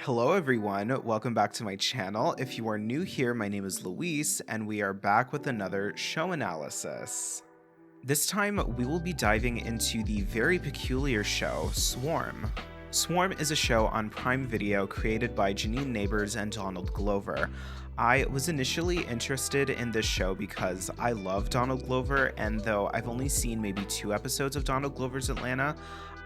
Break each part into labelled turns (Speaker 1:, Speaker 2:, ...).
Speaker 1: Hello everyone, welcome back to my channel. If you are new here, my name is Luis, and we are back with another show analysis. This time, we will be diving into the very peculiar show, Swarm. Swarm is a show on Prime Video created by Janine Neighbors and Donald Glover. I was initially interested in this show because I love Donald Glover, and though I've only seen maybe 2 episodes of Donald Glover's Atlanta,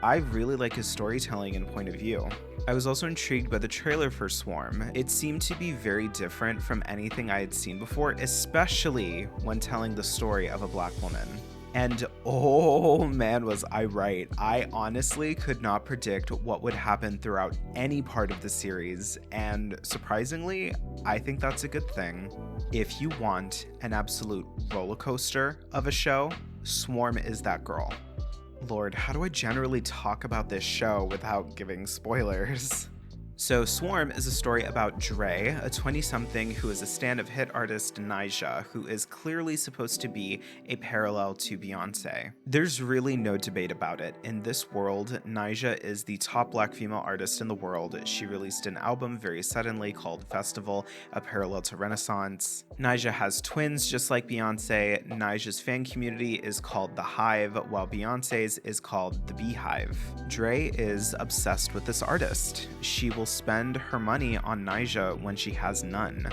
Speaker 1: I really like his storytelling and point of view. I was also intrigued by the trailer for Swarm. It seemed to be very different from anything I had seen before, especially when telling the story of a Black woman. And oh man, was I right. I honestly could not predict what would happen throughout any part of the series, and surprisingly, I think that's a good thing. If you want an absolute roller coaster of a show, Swarm is that girl. Lord, how do I generally talk about this show without giving spoilers? So Swarm is a story about Dre, a 20-something who is a stand-up hit artist Nyjah, who is clearly supposed to be a parallel to Beyonce. There's really no debate about it. In this world, Nyjah is the top Black female artist in the world. She released an album very suddenly called Festival, a parallel to Renaissance. Nyjah has twins just like Beyonce. Nyjah's fan community is called The Hive, while Beyonce's is called The Beehive. Dre is obsessed with this artist. She will spend her money on Nyjah when she has none.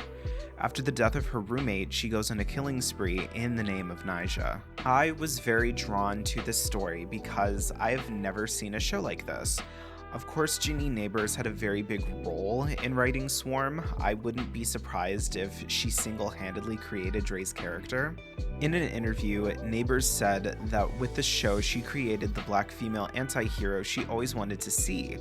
Speaker 1: After the death of her roommate, she goes on a killing spree in the name of Nyjah. I was very drawn to this story because I've never seen a show like this. Of course, Janine Neighbors had a very big role in writing Swarm. I wouldn't be surprised if she single-handedly created Dre's character. In an interview, Neighbors said that with the show, she created the Black female anti-hero she always wanted to see,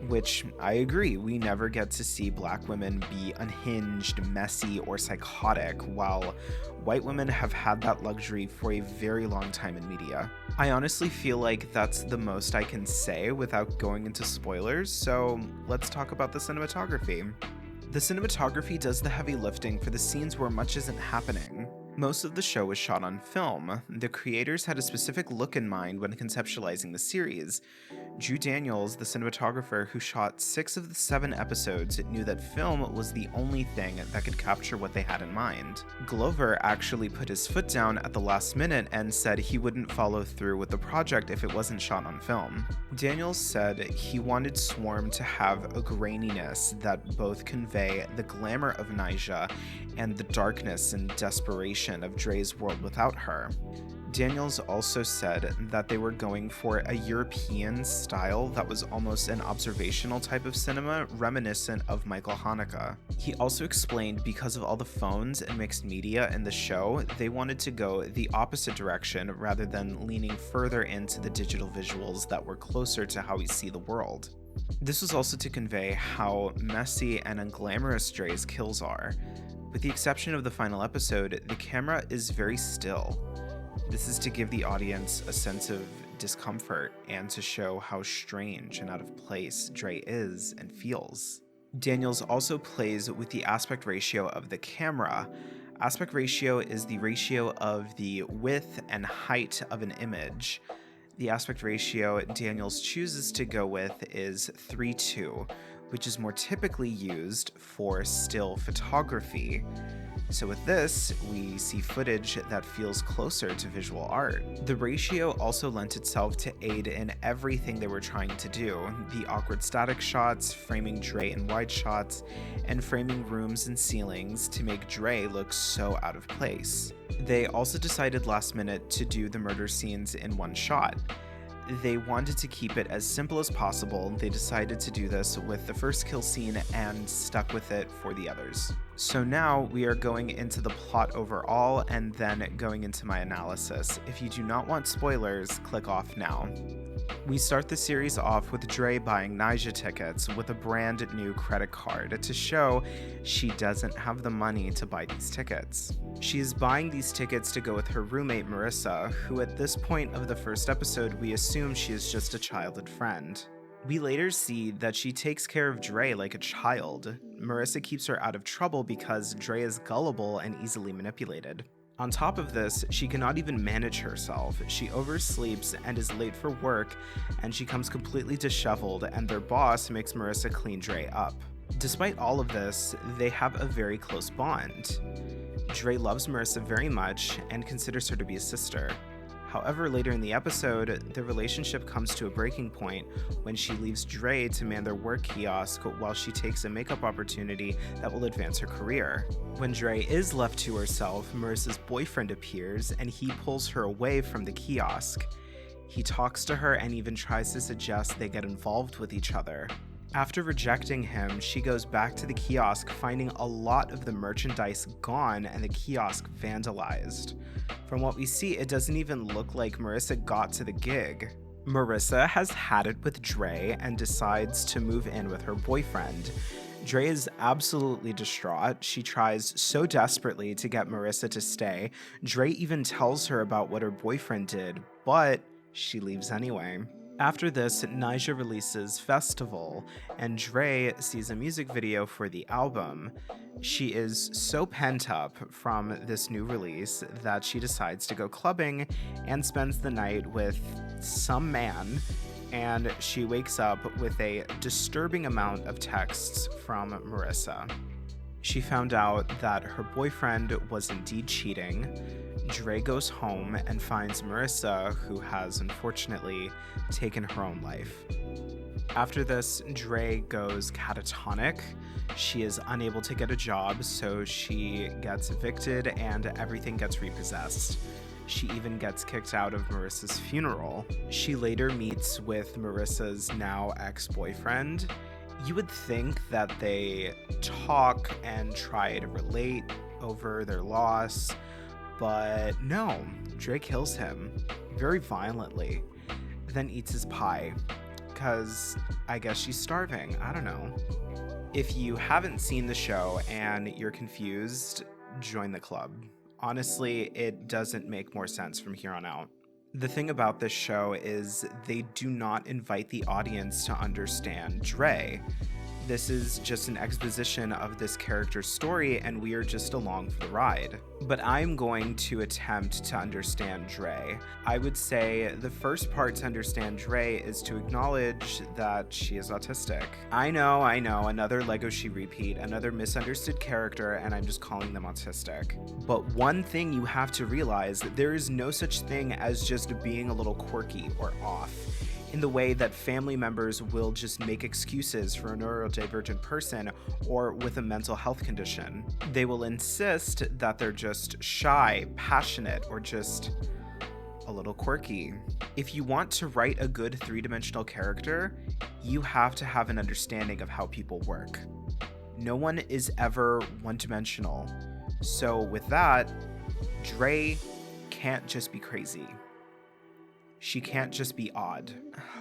Speaker 1: which I agree. We never get to see Black women be unhinged, messy, or psychotic, while white women have had that luxury for a very long time in media. I honestly feel like that's the most I can say without going into spoilers, so let's talk about the cinematography. The cinematography does the heavy lifting for the scenes where much isn't happening. Most of the show was shot on film. The creators had a specific look in mind when conceptualizing the series. Drew Daniels, the cinematographer who shot 6 of the 7 episodes, knew that film was the only thing that could capture what they had in mind. Glover actually put his foot down at the last minute and said he wouldn't follow through with the project if it wasn't shot on film. Daniels said he wanted Swarm to have a graininess that both convey the glamour of Nyjah and the darkness and desperation of Dre's world without her. Daniels also said that they were going for a European style that was almost an observational type of cinema reminiscent of Michael Haneke. He also explained because of all the phones and mixed media in the show, they wanted to go the opposite direction rather than leaning further into the digital visuals that were closer to how we see the world. This was also to convey how messy and unglamorous Dre's kills are. With the exception of the final episode, the camera is very still. This is to give the audience a sense of discomfort and to show how strange and out of place Dre is and feels. Daniels also plays with the aspect ratio of the camera. Aspect ratio is the ratio of the width and height of an image. The aspect ratio Daniels chooses to go with is 3:2, which is more typically used for still photography. So with this, we see footage that feels closer to visual art. The ratio also lent itself to aid in everything they were trying to do: the awkward static shots, framing Dre in wide shots, and framing rooms and ceilings to make Dre look so out of place. They also decided last minute to do the murder scenes in one shot. They wanted to keep it as simple as possible. They decided to do this with the first kill scene and stuck with it for the others. So now we are going into the plot overall and then going into my analysis. If you do not want spoilers, click off now. We start the series off with Dre buying Nyjah tickets with a brand new credit card to show she doesn't have the money to buy these tickets. She is buying these tickets to go with her roommate Marissa, who at this point of the first episode we assume she is just a childhood friend. We later see that she takes care of Dre like a child. Marissa keeps her out of trouble because Dre is gullible and easily manipulated. On top of this, she cannot even manage herself. She oversleeps and is late for work, and she comes completely disheveled, and their boss makes Marissa clean Dre up. Despite all of this, they have a very close bond. Dre loves Marissa very much and considers her to be a sister. However, later in the episode, the relationship comes to a breaking point when she leaves Dre to man their work kiosk while she takes a makeup opportunity that will advance her career. When Dre is left to herself, Marissa's boyfriend appears and he pulls her away from the kiosk. He talks to her and even tries to suggest they get involved with each other. After rejecting him, she goes back to the kiosk, finding a lot of the merchandise gone and the kiosk vandalized. From what we see, it doesn't even look like Marissa got to the gig. Marissa has had it with Dre and decides to move in with her boyfriend. Dre is absolutely distraught. She tries so desperately to get Marissa to stay. Dre even tells her about what her boyfriend did, but she leaves anyway. After this, Nyjah releases Festival, and Dre sees a music video for the album. She is so pent up from this new release that she decides to go clubbing and spends the night with some man, and she wakes up with a disturbing amount of texts from Marissa. She found out that her boyfriend was indeed cheating. Dre goes home and finds Marissa, who has unfortunately taken her own life. After this, Dre goes catatonic. She is unable to get a job, so she gets evicted and everything gets repossessed. She even gets kicked out of Marissa's funeral. She later meets with Marissa's now ex-boyfriend. You would think that they talk and try to relate over their loss, but no, Dre kills him very violently, then eats his pie, because I guess she's starving, I don't know. If you haven't seen the show and you're confused, join the club. Honestly, it doesn't make more sense from here on out. The thing about this show is they do not invite the audience to understand Dre. This is just an exposition of this character's story, and we are just along for the ride. But I'm going to attempt to understand Dre. I would say the first part to understand Dre is to acknowledge that she is autistic. I know, another Legoshi repeat, another misunderstood character, and I'm just calling them autistic. But one thing you have to realize, that there is no such thing as just being a little quirky or off, in the way that family members will just make excuses for a neurodivergent person or with a mental health condition. They will insist that they're just shy, passionate, or just a little quirky. If you want to write a good three-dimensional character, you have to have an understanding of how people work. No one is ever one-dimensional. So with that, Dre can't just be crazy. She can't just be odd.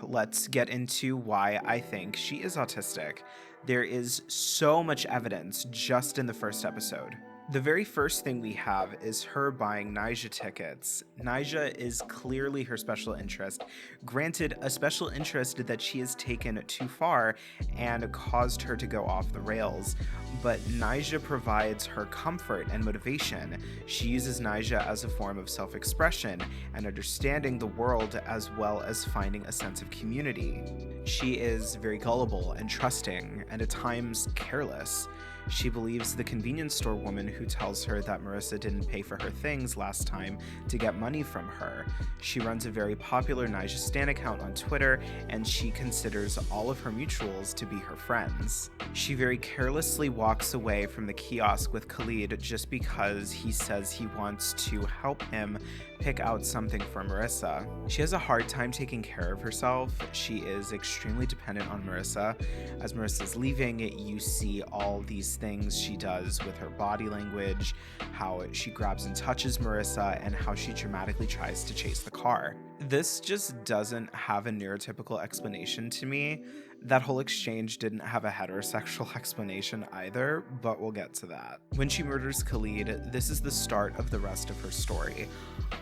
Speaker 1: Let's get into why I think she is autistic. There is so much evidence just in the first episode. The very first thing we have is her buying Nyjah tickets. Nyjah is clearly her special interest. Granted, a special interest that she has taken too far and caused her to go off the rails. But Nyjah provides her comfort and motivation. She uses Nyjah as a form of self-expression and understanding the world, as well as finding a sense of community. She is very gullible and trusting, and at times careless. She believes the convenience store woman who tells her that Marissa didn't pay for her things last time to get money from her. She runs a very popular Nyjah Stan account on Twitter, and she considers all of her mutuals to be her friends. She very carelessly walks away from the kiosk with Khalid just because he says he wants to help him pick out something for Marissa. She has a hard time taking care of herself. She is extremely dependent on Marissa. As Marissa's leaving, you see all these things she does with her body language, how she grabs and touches Marissa, and how she dramatically tries to chase the car. This just doesn't have a neurotypical explanation to me. That whole exchange didn't have a heterosexual explanation either, but we'll get to that. When she murders Khalid, this is the start of the rest of her story.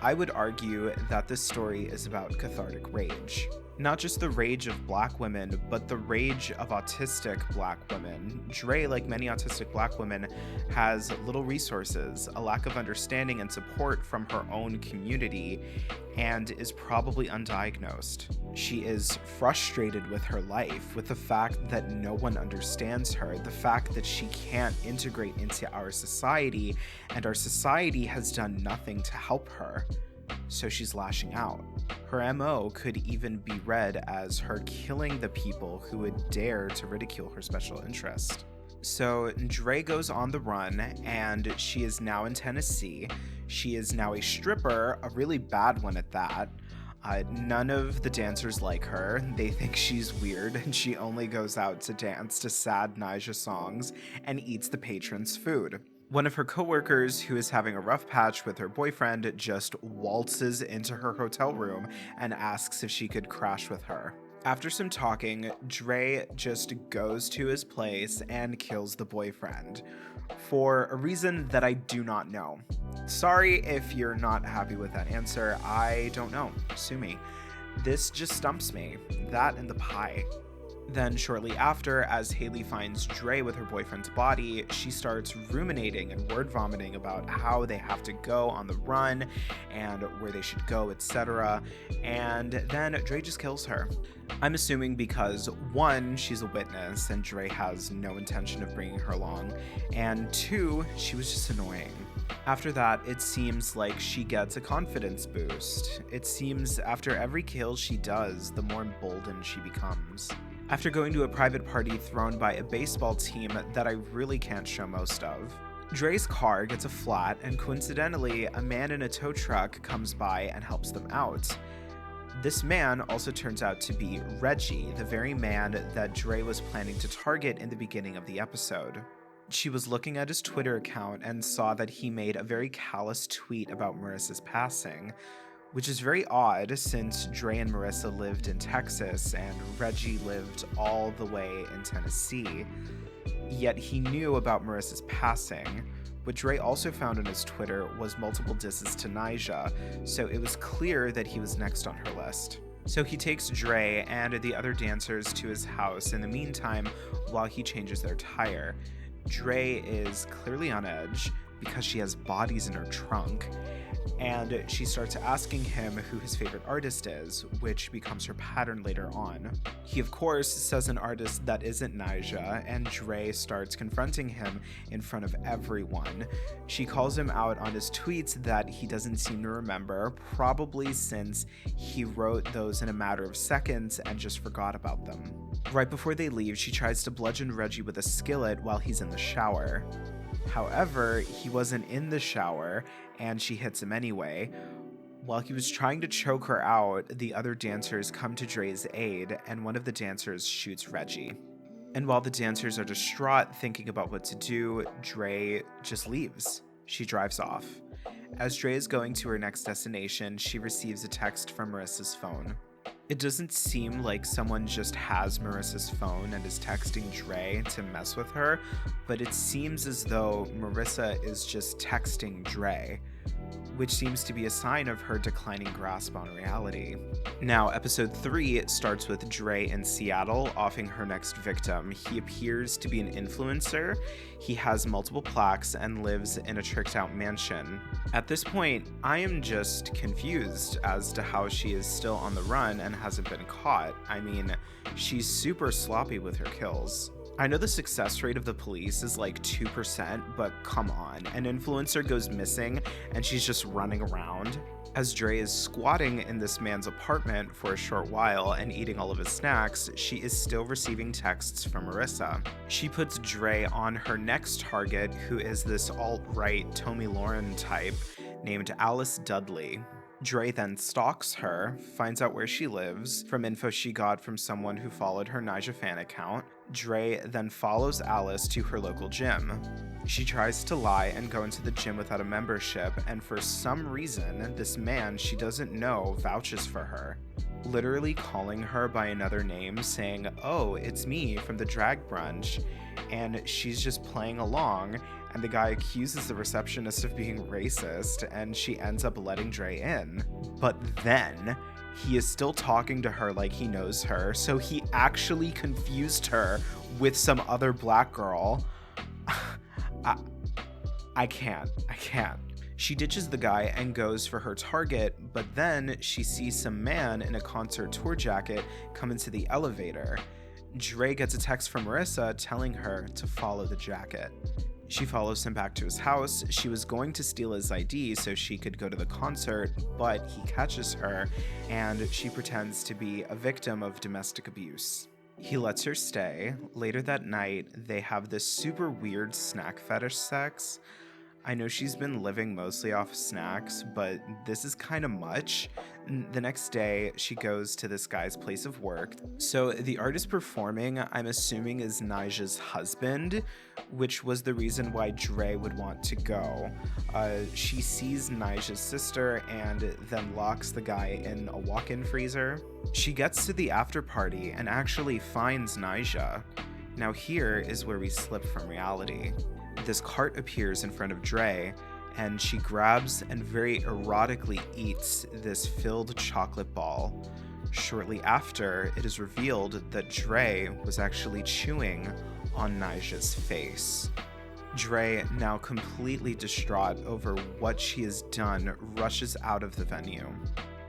Speaker 1: I would argue that this story is about cathartic rage. Not just the rage of Black women, but the rage of autistic Black women. Dre, like many autistic Black women, has little resources, a lack of understanding and support from her own community, and is probably undiagnosed. She is frustrated with her life, with the fact that no one understands her, the fact that she can't integrate into our society, and our society has done nothing to help her. So she's lashing out. Her MO could even be read as her killing the people who would dare to ridicule her special interest. So Dre goes on the run, and she is now in Tennessee. She is now a stripper, a really bad one at that. None of the dancers like her. They think she's weird, and she only goes out to dance to sad Nyjah songs and eats the patrons' food. One of her coworkers, who is having a rough patch with her boyfriend, just waltzes into her hotel room and asks if she could crash with her. After some talking, Dre just goes to his place and kills the boyfriend for a reason that I do not know. Sorry if you're not happy with that answer. I don't know. Sue me. This just stumps me. That and the pie. Then shortly after, as Haley finds Dre with her boyfriend's body, she starts ruminating and word vomiting about how they have to go on the run and where they should go, etc. And then Dre just kills her. I'm assuming because 1, she's a witness and Dre has no intention of bringing her along, and 2, she was just annoying. After that, it seems like she gets a confidence boost. It seems after every kill she does, the more emboldened she becomes. After going to a private party thrown by a baseball team that I really can't show most of, Dre's car gets a flat, and coincidentally, a man in a tow truck comes by and helps them out. This man also turns out to be Reggie, the very man that Dre was planning to target in the beginning of the episode. She was looking at his Twitter account and saw that he made a very callous tweet about Marissa's passing, which is very odd since Dre and Marissa lived in Texas and Reggie lived all the way in Tennessee. Yet he knew about Marissa's passing. What Dre also found on his Twitter was multiple disses to Nyjah, so it was clear that he was next on her list. So he takes Dre and the other dancers to his house in the meantime while he changes their tire. Dre is clearly on edge because she has bodies in her trunk, and she starts asking him who his favorite artist is, which becomes her pattern later on. He, of course, says an artist that isn't Nyjah, and Dre starts confronting him in front of everyone. She calls him out on his tweets that he doesn't seem to remember, probably since he wrote those in a matter of seconds and just forgot about them. Right before they leave, she tries to bludgeon Reggie with a skillet while he's in the shower. However, he wasn't in the shower, and she hits him anyway. While he was trying to choke her out, the other dancers come to Dre's aid, and one of the dancers shoots Reggie. And while the dancers are distraught, thinking about what to do, Dre just leaves. She drives off. As Dre is going to her next destination, she receives a text from Marissa's phone. It doesn't seem like someone just has Marissa's phone and is texting Dre to mess with her, but it seems as though Marissa is just texting Dre, which seems to be a sign of her declining grasp on reality. Now, episode 3 starts with Dre in Seattle offing her next victim. He appears to be an influencer. He has multiple plaques and lives in a tricked-out mansion. At this point, I am just confused as to how she is still on the run and hasn't been caught. I mean, she's super sloppy with her kills. I know the success rate of the police is like 2%, but come on, an influencer goes missing and she's just running around. As Dre is squatting in this man's apartment for a short while and eating all of his snacks, she is still receiving texts from Marissa. She puts Dre on her next target, who is this alt-right Tomi Lahren type named Alice Dudley. Dre then stalks her, finds out where she lives from info she got from someone who followed her Nyjah fan account. Dre then follows Alice to her local gym. She tries to lie and go into the gym without a membership, and for some reason, this man she doesn't know vouches for her, literally calling her by another name, saying, "Oh, it's me from the drag brunch," and she's just playing along, and the guy accuses the receptionist of being racist, and she ends up letting Dre in. But then He is still talking to her like he knows her, so he actually confused her with some other black girl. I can't. She ditches the guy and goes for her target, but then she sees some man in a concert tour jacket come into the elevator. Dre gets a text from Marissa telling her to follow the jacket. She follows him back to his house. She was going to steal his ID so she could go to the concert, but he catches her and she pretends to be a victim of domestic abuse. He lets her stay. Later that night, they have this super weird snack fetish sex. I know she's been living mostly off snacks, but this is kind of much. The next day, she goes to this guy's place of work. So the artist performing, I'm assuming, is Nyjah's husband, which was the reason why Dre would want to go. She sees Nyjah's sister and then locks the guy in a walk-in freezer. She gets to the after party and actually finds Nyjah. Now here is where we slip from reality. This cart appears in front of Dre, and she grabs and very erotically eats this filled chocolate ball. Shortly after, it is revealed that Dre was actually chewing on Nyjah's face. Dre, now completely distraught over what she has done, rushes out of the venue.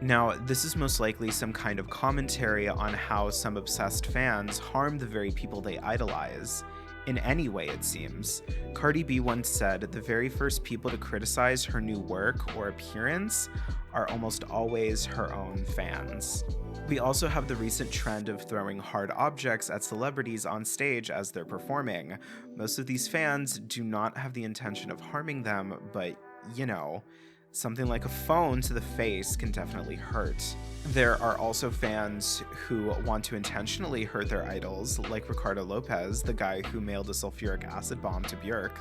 Speaker 1: Now, this is most likely some kind of commentary on how some obsessed fans harm the very people they idolize. In any way, it seems. Cardi B once said the very first people to criticize her new work or appearance are almost always her own fans. We also have the recent trend of throwing hard objects at celebrities on stage as they're performing. Most of these fans do not have the intention of harming them, but, you know, something like a phone to the face can definitely hurt. There are also fans who want to intentionally hurt their idols, like Ricardo Lopez, the guy who mailed a sulfuric acid bomb to Björk.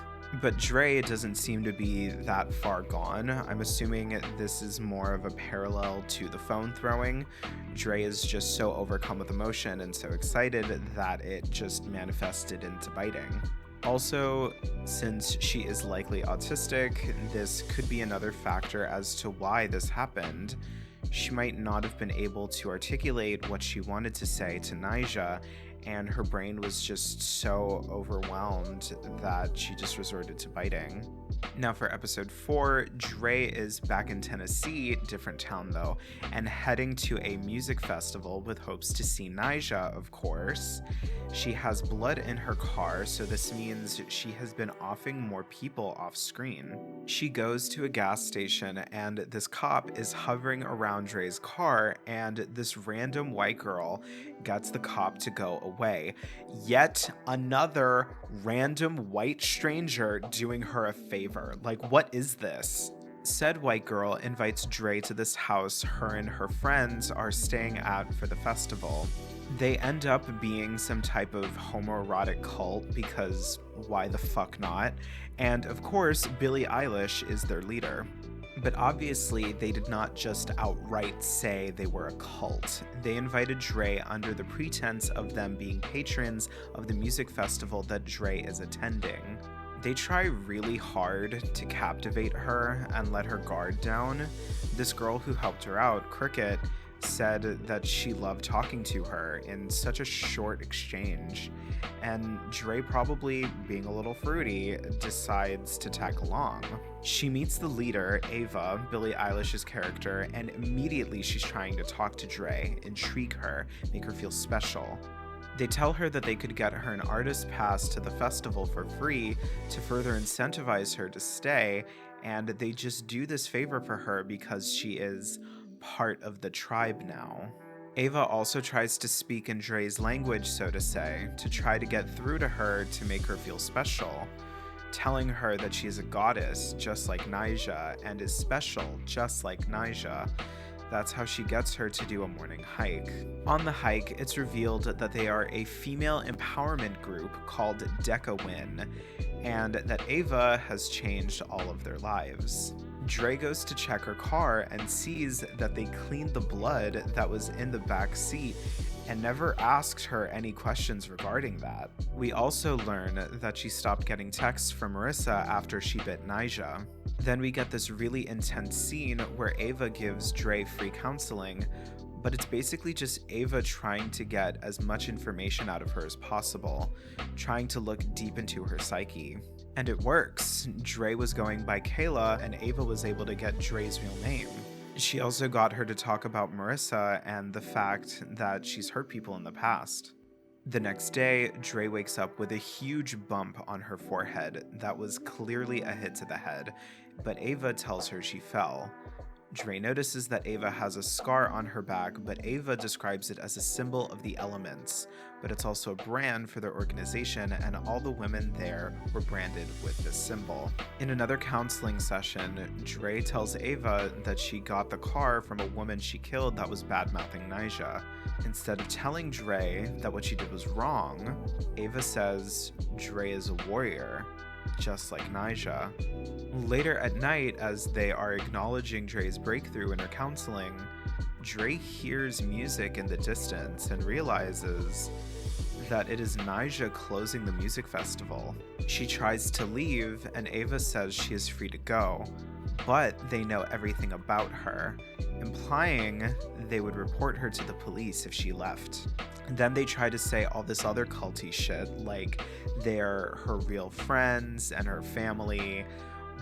Speaker 1: But Dre doesn't seem to be that far gone. I'm assuming this is more of a parallel to the phone throwing. Dre is just so overcome with emotion and so excited that it just manifested into biting. Also, since she is likely autistic, this could be another factor as to why this happened. She might not have been able to articulate what she wanted to say to Nyjah, and her brain was just so overwhelmed that she just resorted to biting. Now for episode 4, Dre is back in Tennessee, different town though, and heading to a music festival with hopes to see Nyjah, of course. She has blood in her car, so this means she has been offing more people off screen. She goes to a gas station and this cop is hovering around Dre's car, and this random white girl gets the cop to go away. Yet another random white stranger doing her a favor. Like, what is this? Said white girl invites Dre to this house her and her friends are staying at for the festival. They end up being some type of homoerotic cult because why the fuck not? And of course, Billie Eilish is their leader. But obviously, they did not just outright say they were a cult. They invited Dre under the pretense of them being patrons of the music festival that Dre is attending. They try really hard to captivate her and let her guard down. This girl who helped her out, Cricket, said that she loved talking to her in such a short exchange. And Dre, probably being a little fruity, decides to tag along. She meets the leader, Ava, Billie Eilish's character, and immediately she's trying to talk to Dre, intrigue her, make her feel special. They tell her that they could get her an artist pass to the festival for free to further incentivize her to stay, and they just do this favor for her because she is part of the tribe now. Ava also tries to speak in Dre's language, so to say, to try to get through to her to make her feel special, telling her that she is a goddess just like Nyjah and is special just like Nyjah. That's how she gets her to do a morning hike. On the hike, it's revealed that they are a female empowerment group called Dekawin, and that Ava has changed all of their lives. Dre goes to check her car and sees that they cleaned the blood that was in the back seat and never asked her any questions regarding that. We also learn that she stopped getting texts from Marissa after she bit Nyjah. Then we get this really intense scene where Ava gives Dre free counseling, but it's basically just Ava trying to get as much information out of her as possible, trying to look deep into her psyche. And it works. Dre was going by Kayla, and Ava was able to get Dre's real name. She also got her to talk about Marissa and the fact that she's hurt people in the past. The next day, Dre wakes up with a huge bump on her forehead that was clearly a hit to the head, but Ava tells her she fell. Dre notices that Ava has a scar on her back, but Ava describes it as a symbol of the elements, but it's also a brand for their organization, and all the women there were branded with this symbol. In another counseling session, Dre tells Ava that she got the car from a woman she killed that was bad-mouthing Nyjah. Instead of telling Dre that what she did was wrong, Ava says Dre is a warrior, just like Nyjah. Later at night, as they are acknowledging Dre's breakthrough in her counseling, Dre hears music in the distance and realizes that it is Nyjah closing the music festival. She tries to leave, and Ava says she is free to go, but they know everything about her, implying they would report her to the police if she left. Then they try to say all this other culty shit, like they're her real friends and her family,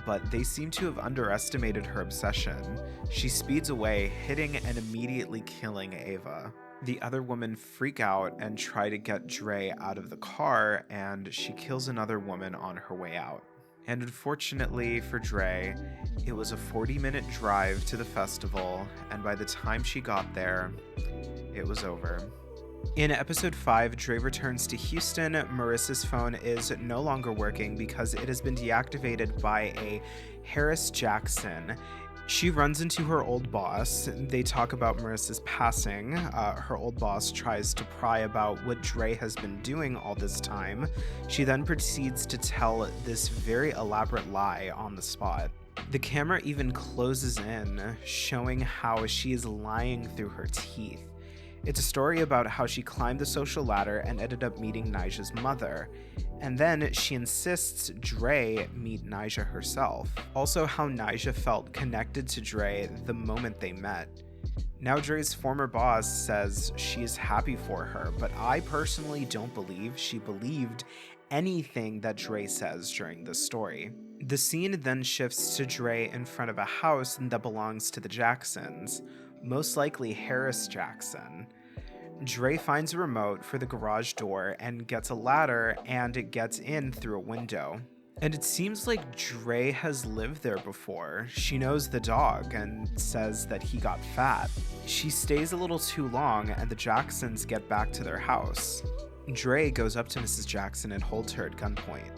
Speaker 1: but they seem to have underestimated her obsession. She speeds away, hitting and immediately killing Ava. The other women freak out and try to get Dre out of the car, and she kills another woman on her way out. And unfortunately for Dre, it was a 40-minute drive to the festival, and by the time she got there, it was over. In episode 5, Dre returns to Houston. Marissa's phone is no longer working because it has been deactivated by a Harris Jackson. She runs into her old boss. They talk about Marissa's passing. Her old boss tries to pry about what Dre has been doing all this time. She then proceeds to tell this very elaborate lie on the spot. The camera even closes in, showing how she is lying through her teeth. It's a story about how she climbed the social ladder and ended up meeting Nyjah's mother. And then she insists Dre meet Nyjah herself. Also how Nyjah felt connected to Dre the moment they met. Now Dre's former boss says she is happy for her, but I personally don't believe she believed anything that Dre says during this story. The scene then shifts to Dre in front of a house that belongs to the Jacksons, most likely Harris Jackson. Dre finds a remote for the garage door and gets a ladder and gets in through a window. And it seems like Dre has lived there before. She knows the dog and says that he got fat. She stays a little too long and the Jacksons get back to their house. Dre goes up to Mrs. Jackson and holds her at gunpoint,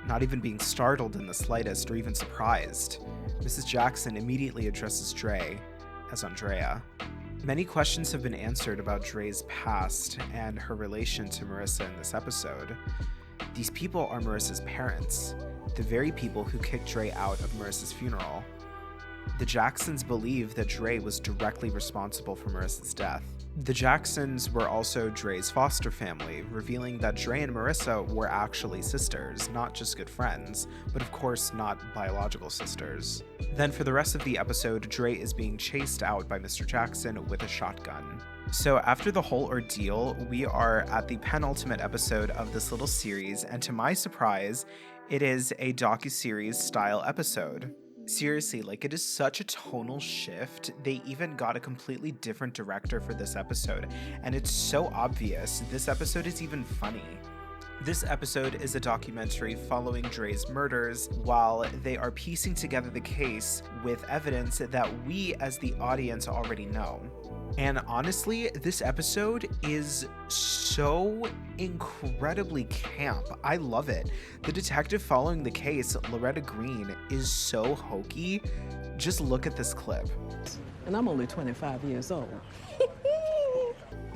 Speaker 1: not even being startled in the slightest or even surprised. Mrs. Jackson immediately addresses Dre as Andrea. Many questions have been answered about Dre's past and her relation to Marissa in this episode. These people are Marissa's parents, the very people who kicked Dre out of Marissa's funeral. The Jacksons believe that Dre was directly responsible for Marissa's death. The Jacksons were also Dre's foster family, revealing that Dre and Marissa were actually sisters, not just good friends, but of course not biological sisters. Then for the rest of the episode, Dre is being chased out by Mr. Jackson with a shotgun. So after the whole ordeal, we are at the penultimate episode of this little series, and to my surprise, it is a docuseries style episode. Seriously, like, it is such a tonal shift. They even got a completely different director for this episode, and it's so obvious. This episode is even funny. This episode is a documentary following Dre's murders while they are piecing together the case with evidence that we as the audience already know. And honestly, this episode is so incredibly camp. I love it. The detective following the case, Loretta Green, is so hokey. Just look at this clip.
Speaker 2: And I'm only 25 years old.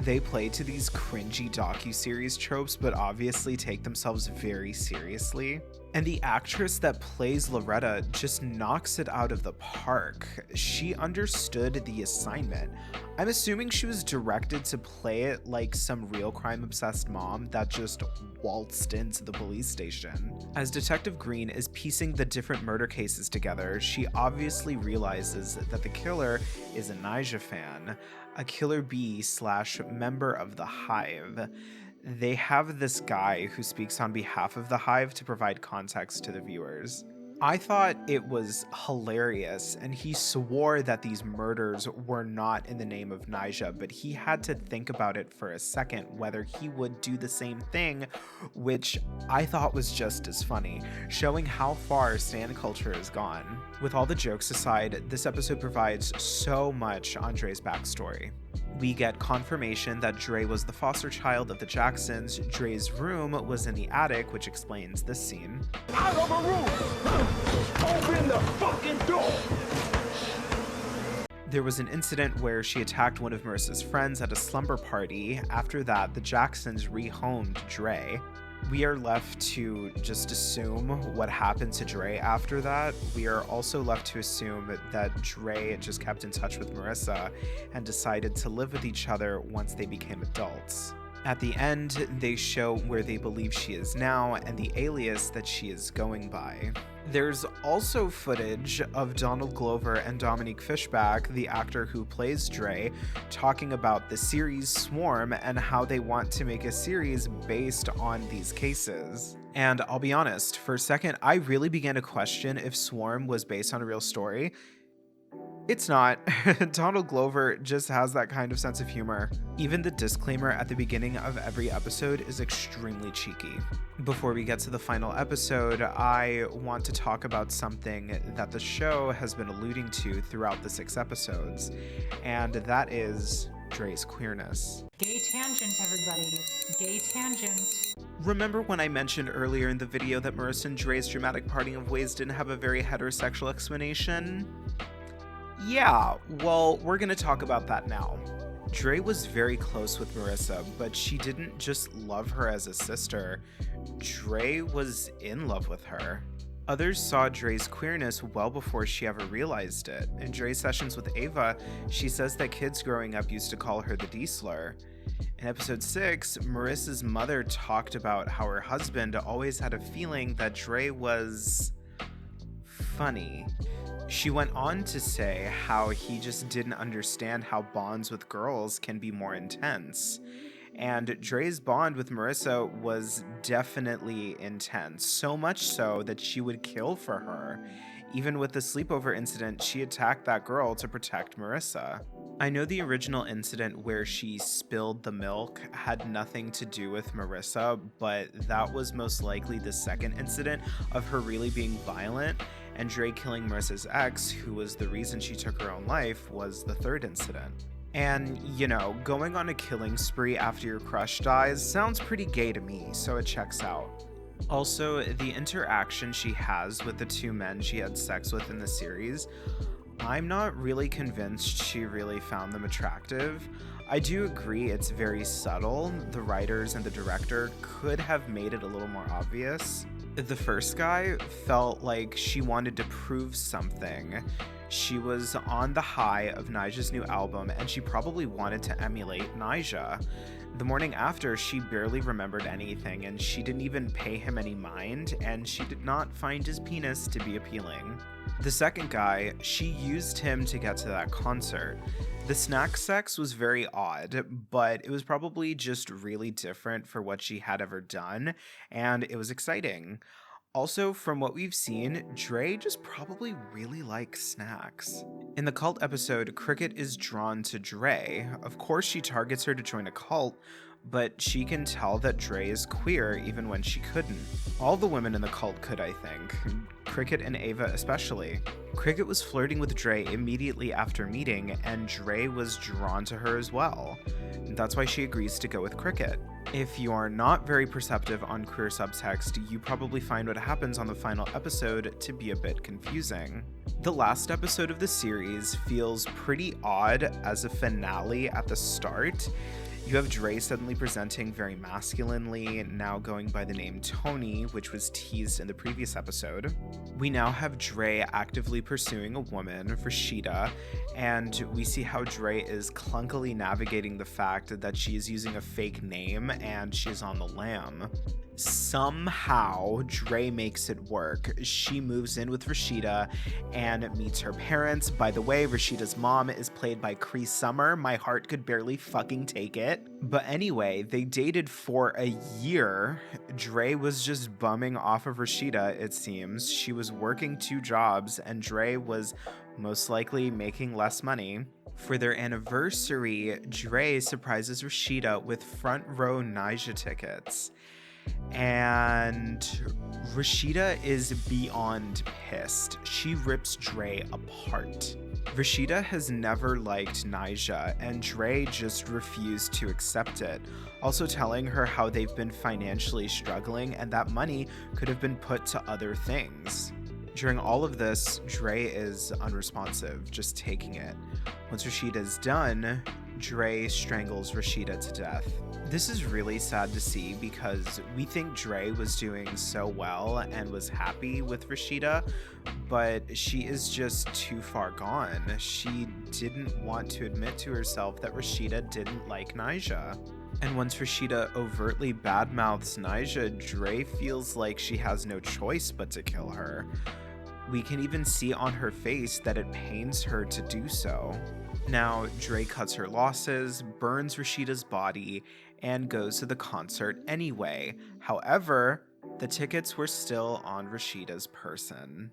Speaker 1: They play to these cringy docuseries tropes, but obviously take themselves very seriously. And the actress that plays Loretta just knocks it out of the park. She understood the assignment. I'm assuming she was directed to play it like some real crime-obsessed mom that just waltzed into the police station. As Detective Green is piecing the different murder cases together, she obviously realizes that the killer is a Nyjah fan, a killer bee / member of the Hive. They have this guy who speaks on behalf of the Hive to provide context to the viewers. I thought it was hilarious, and he swore that these murders were not in the name of Nyjah, but he had to think about it for a second whether he would do the same thing, which I thought was just as funny, showing how far stan culture has gone. With all the jokes aside, this episode provides so much on Dre's backstory. We get confirmation that Dre was the foster child of the Jacksons. Dre's room was in the attic, which explains this scene.
Speaker 2: Out of a room! Open the fucking door!
Speaker 1: There was an incident where she attacked one of Marissa's friends at a slumber party. After that, the Jacksons rehomed Dre. We are left to just assume what happened to Dre after that. We are also left to assume that Dre just kept in touch with Marissa and decided to live with each other once they became adults. At the end, they show where they believe she is now and the alias that she is going by. There's also footage of Donald Glover and Dominique Fishback, the actor who plays Dre, talking about the series Swarm and how they want to make a series based on these cases. And I'll be honest, for a second, I really began to question if Swarm was based on a real story. It's not. Donald Glover just has that kind of sense of humor. Even the disclaimer at the beginning of every episode is extremely cheeky. Before we get to the final episode, I want to talk about something that the show has been alluding to throughout the 6 episodes, and that is Dre's queerness.
Speaker 3: Gay tangent, everybody. Gay tangent.
Speaker 1: Remember when I mentioned earlier in the video that Marissa and Dre's dramatic parting of ways didn't have a very heterosexual explanation? Yeah, well, we're gonna talk about that now. Dre was very close with Marissa, but she didn't just love her as a sister. Dre was in love with her. Others saw Dre's queerness well before she ever realized it. In Dre's sessions with Ava, she says that kids growing up used to call her the D-slur. In episode 6, Marissa's mother talked about how her husband always had a feeling that Dre was funny. She went on to say how he just didn't understand how bonds with girls can be more intense. And Dre's bond with Marissa was definitely intense, so much so that she would kill for her. Even with the sleepover incident, she attacked that girl to protect Marissa. I know the original incident where she spilled the milk had nothing to do with Marissa, but that was most likely the second incident of her really being violent, and Dre killing Marissa's ex, who was the reason she took her own life, was the third incident. And, you know, going on a killing spree after your crush dies sounds pretty gay to me, so it checks out. Also, the interaction she has with the 2 men she had sex with in the series, I'm not really convinced she really found them attractive. I do agree it's very subtle. The writers and the director could have made it a little more obvious. The first guy felt like she wanted to prove something. She was on the high of Nyjah's new album, and she probably wanted to emulate Nyjah. The morning after, she barely remembered anything, and she didn't even pay him any mind, and she did not find his penis to be appealing. The second guy, she used him to get to that concert. The snack sex was very odd, but it was probably just really different for what she had ever done, and it was exciting. Also, from what we've seen, Dre just probably really likes snacks. In the cult episode, Cricket is drawn to Dre. Of course, she targets her to join a cult, but she can tell that Dre is queer even when she couldn't. All the women in the cult could, I think. Cricket and Ava especially. Cricket was flirting with Dre immediately after meeting, and Dre was drawn to her as well. That's why she agrees to go with Cricket. If you are not very perceptive on queer subtext, you probably find what happens on the final episode to be a bit confusing. The last episode of the series feels pretty odd as a finale at the start. You have Dre suddenly presenting very masculinely, now going by the name Tony, which was teased in the previous episode. We now have Dre actively pursuing a woman, Rashida, and we see how Dre is clunkily navigating the fact that she is using a fake name and she's on the lam. Somehow, Dre makes it work. She moves in with Rashida and meets her parents. By the way, Rashida's mom is played by Cree Summer. My heart could barely fucking take it. But anyway, they dated for a year. Dre was just bumming off of Rashida, it seems. She was working 2 jobs, and Dre was most likely making less money. For their anniversary, Dre surprises Rashida with front row Nyjah tickets. And Rashida is beyond pissed. She rips Dre apart. Rashida has never liked Nyjah, and Dre just refused to accept it, also telling her how they've been financially struggling and that money could have been put to other things. During all of this, Dre is unresponsive, just taking it. Once Rashida's done, Dre strangles Rashida to death. This is really sad to see because we think Dre was doing so well and was happy with Rashida, but she is just too far gone. She didn't want to admit to herself that Rashida didn't like Nyjah. And once Rashida overtly badmouths Nyjah, Dre feels like she has no choice but to kill her. We can even see on her face that it pains her to do so. Now, Dre cuts her losses, burns Rashida's body, and goes to the concert anyway. However, the tickets were still on Rashida's person.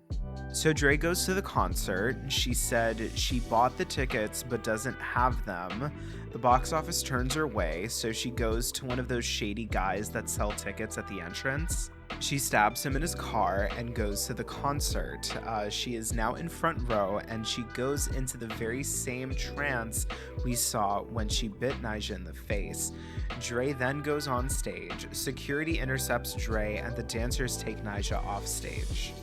Speaker 1: So Dre goes to the concert. She said she bought the tickets but doesn't have them. The box office turns her way, so she goes to one of those shady guys that sell tickets at the entrance. She stabs him in his car and goes to the concert. She is now in front row, and she goes into the very same trance we saw when she bit Nyjah in the face. Dre then goes on stage. Security intercepts Dre, and the dancers take Nyjah off stage.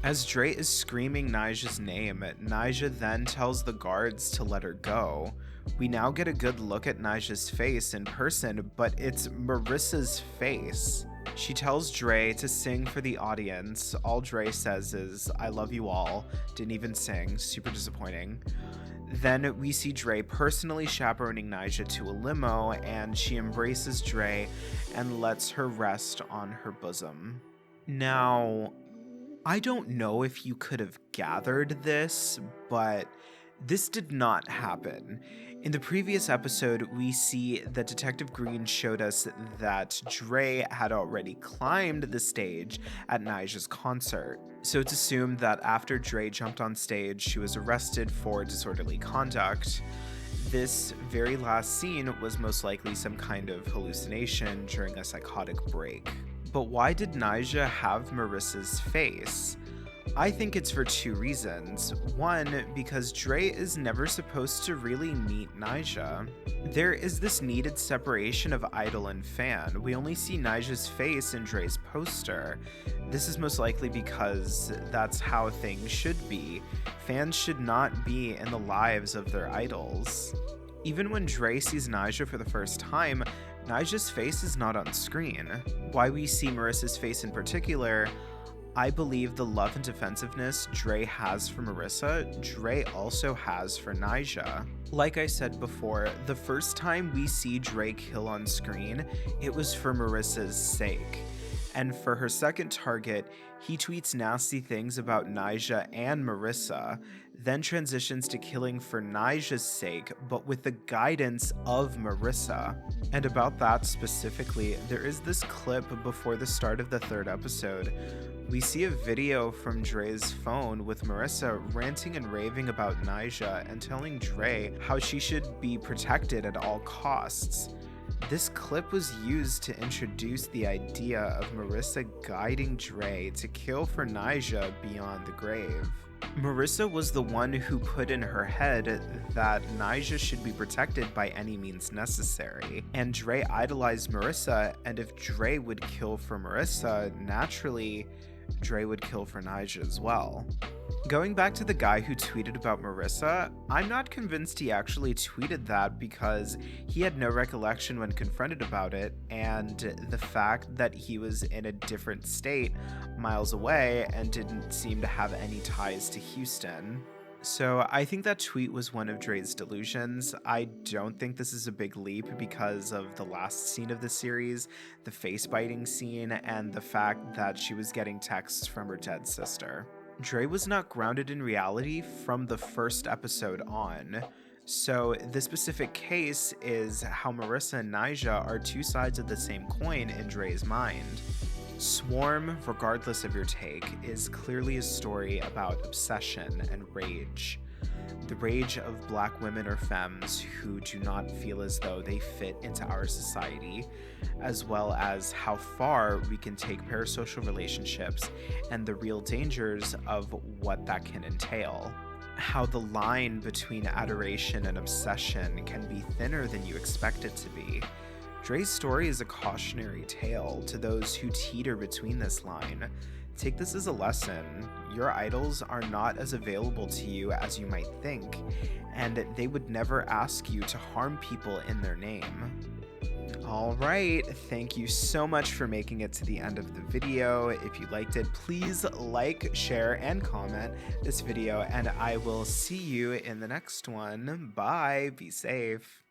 Speaker 1: As Dre is screaming Nyjah's name, Nyjah then tells the guards to let her go. We now get a good look at Nyjah's face in person, but it's Marissa's face. She tells Dre to sing for the audience. All Dre says is, "I love you all." Didn't even sing. Super disappointing. Then we see Dre personally chaperoning Nyjah to a limo, and she embraces Dre and lets her rest on her bosom. Now, I don't know if you could have gathered this, but this did not happen. In the previous episode, we see that Detective Green showed us that Dre had already climbed the stage at Nyjah's concert. So it's assumed that after Dre jumped on stage, she was arrested for disorderly conduct. This very last scene was most likely some kind of hallucination during a psychotic break. But why did Nyjah have Marissa's face? I think it's for 2 reasons. One, because Dre is never supposed to really meet Nyjah. There is this needed separation of idol and fan. We only see Nyjah's face in Dre's poster. This is most likely because that's how things should be. Fans should not be in the lives of their idols. Even when Dre sees Nyjah for the first time, Nyjah's face is not on screen. Why we see Marissa's face in particular, I believe the love and defensiveness Dre has for Marissa, Dre also has for Nyjah. Like I said before, the first time we see Dre kill on screen, it was for Marissa's sake. And for her second target, he tweets nasty things about Nyjah and Marissa, then transitions to killing for Nyjah's sake, but with the guidance of Marissa. And about that specifically, there is this clip before the start of the 3rd episode. We see a video from Dre's phone with Marissa ranting and raving about Nyjah and telling Dre how she should be protected at all costs. This clip was used to introduce the idea of Marissa guiding Dre to kill for Nyjah beyond the grave. Marissa was the one who put in her head that Nyjah should be protected by any means necessary, and Dre idolized Marissa, and if Dre would kill for Marissa, naturally, Dre would kill for Nyjah as well. Going back to the guy who tweeted about Marissa, I'm not convinced he actually tweeted that because he had no recollection when confronted about it, and the fact that he was in a different state miles away and didn't seem to have any ties to Houston. So I think that tweet was one of Dre's delusions. I don't think this is a big leap because of the last scene of the series, the face biting scene, and the fact that she was getting texts from her dead sister. Dre was not grounded in reality from the first episode on. So this specific case is how Marissa and Nyjah are two sides of the same coin in Dre's mind. Swarm, regardless of your take, is clearly a story about obsession and rage. The rage of Black women or femmes who do not feel as though they fit into our society, as well as how far we can take parasocial relationships and the real dangers of what that can entail. How the line between adoration and obsession can be thinner than you expect it to be. Dre's story is a cautionary tale to those who teeter between this line. Take this as a lesson. Your idols are not as available to you as you might think, and they would never ask you to harm people in their name. Alright, thank you so much for making it to the end of the video. If you liked it, please like, share, and comment this video, and I will see you in the next one. Bye, be safe.